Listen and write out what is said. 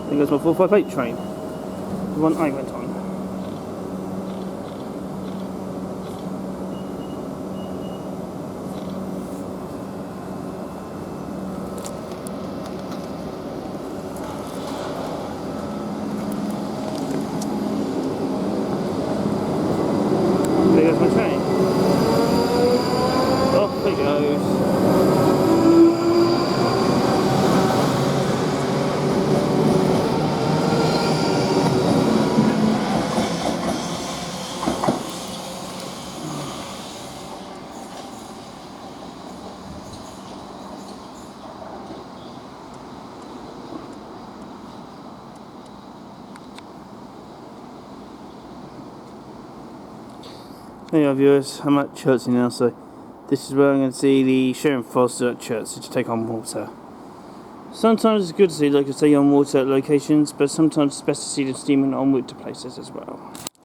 There goes my 458 train. The one I went on. There goes my train. Off it goes. There you are, viewers. I'm at Chertsey now, so this is where I'm going to see the Sharon Foster at Chertsey to take on water. Sometimes it's good to see, like I say, on water at locations, but sometimes it's best to see them steaming en route to places as well.